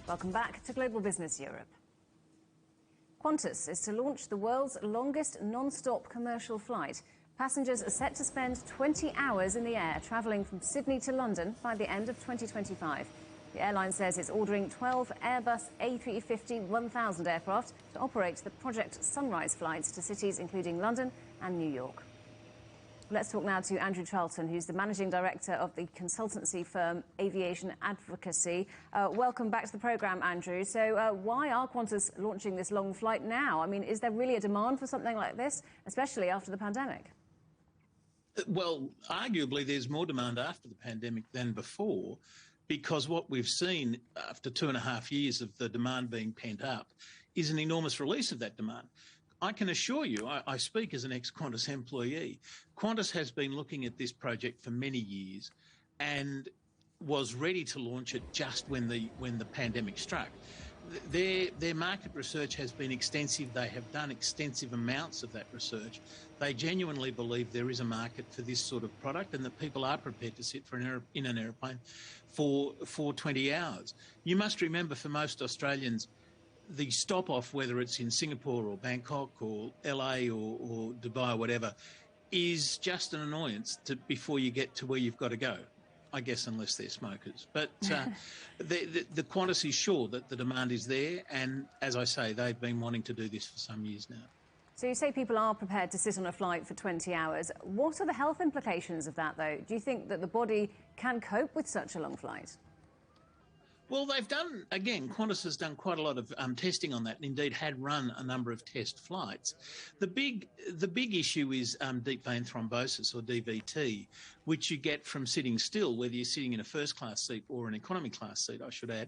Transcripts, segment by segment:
Welcome back to Global Business Europe. Qantas is to launch the world's longest non-stop commercial flight. Passengers are set to spend 20 hours in the air, travelling from Sydney to London by the end of 2025. The airline says it's ordering 12 Airbus A350-1000 aircraft to operate the Project Sunrise flights to cities including London and New York. Let's talk now to Andrew Charlton, who's the managing director of the consultancy firm Aviation Advocacy. Welcome back to the programme, Andrew. So why are Qantas launching this long flight now? I mean, is there really a demand for something like this, especially after the pandemic? Well, arguably there's more demand after the pandemic than before, because what we've seen after 2.5 years of the demand being pent up is an enormous release of that demand. I can assure you, I speak as an ex-Qantas employee, Qantas has been looking at this project for many years and was ready to launch it just when the pandemic struck. Their market research has been extensive. They have done extensive amounts of that research. They genuinely believe there is a market for this sort of product and that people are prepared to sit in an aeroplane for 20 hours. You must remember, for most Australians, the stop-off, whether it's in Singapore or Bangkok or LA or Dubai or whatever, is just an annoyance before you get to where you've got to go, I guess, unless they're smokers. But the Qantas is sure that the demand is there, and as I say, they've been wanting to do this for some years now. So you say people are prepared to sit on a flight for 20 hours. What are the health implications of that, though? Do you think that the body can cope with such a long flight? Well, Qantas has done quite a lot of testing on that, and indeed had run a number of test flights. The big issue is deep vein thrombosis, or DVT, which you get from sitting still, whether you're sitting in a first-class seat or an economy class seat, I should add.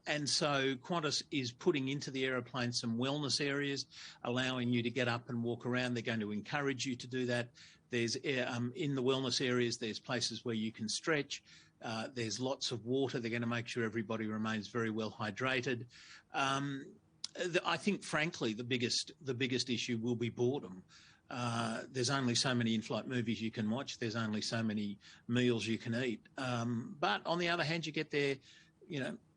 And so Qantas is putting into the aeroplane some wellness areas, allowing you to get up and walk around. They're going to encourage you to do that. There's in the wellness areas, there's places where you can stretch. There's lots of water. They're going to make sure everybody remains very well hydrated. I think, frankly, the biggest issue will be boredom. There's only so many in-flight movies you can watch. There's only so many meals you can eat. But on the other hand, you get there,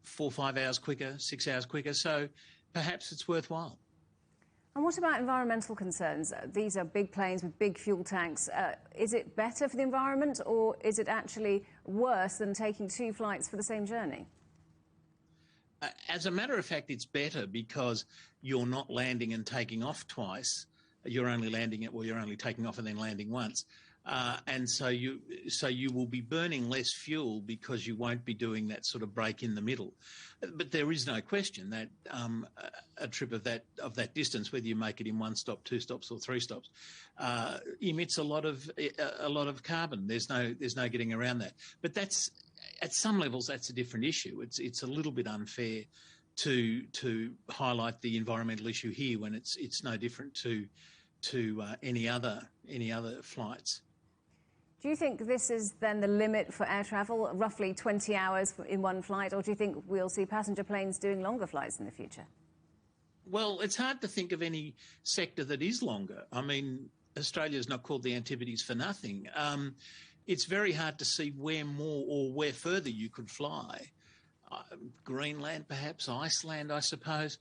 4 or 5 hours quicker, 6 hours quicker. So perhaps it's worthwhile. And what about environmental concerns? These are big planes with big fuel tanks. Is it better for the environment, or is it actually worse than taking 2 flights for the same journey? As a matter of fact, it's better because you're not landing and taking off twice. You're only taking off and then landing once. And so you will be burning less fuel because you won't be doing that sort of break in the middle. But there is no question that a trip of that distance, whether you make it in 1 stop, 2 stops, or 3 stops, emits a lot of carbon. There's no getting around that. But at some levels that's a different issue. It's a little bit unfair to highlight the environmental issue here when it's no different to any other flights. Do you think this is then the limit for air travel, roughly 20 hours in one flight, or do you think we'll see passenger planes doing longer flights in the future? Well, it's hard to think of any sector that is longer. I mean, Australia's not called the Antipodes for nothing. It's very hard to see where more or where further you could fly. Greenland, perhaps, Iceland, I suppose.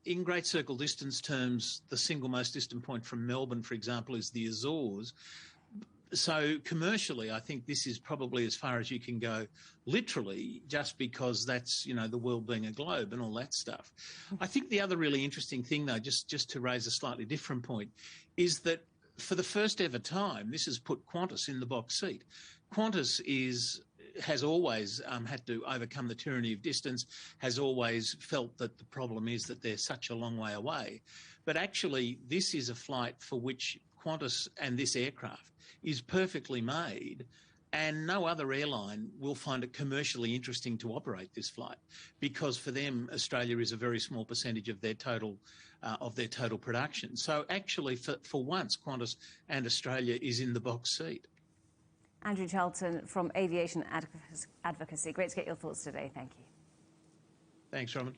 In great circle distance terms, the single most distant point from Melbourne, for example, is the Azores. So commercially, I think this is probably as far as you can go, literally, just because that's, the world being a globe and all that stuff. I think the other really interesting thing, though, just to raise a slightly different point, is that for the first ever time, this has put Qantas in the box seat. Qantas has always had to overcome the tyranny of distance, has always felt that the problem is that they're such a long way away. But actually, this is a flight for which Qantas and this aircraft is perfectly made, and no other airline will find it commercially interesting to operate this flight, because for them, Australia is a very small percentage of their total production. So actually, for once, Qantas and Australia is in the box seat. Andrew Charlton from Aviation Advocacy. Great to get your thoughts today. Thank you. Thanks, Robin.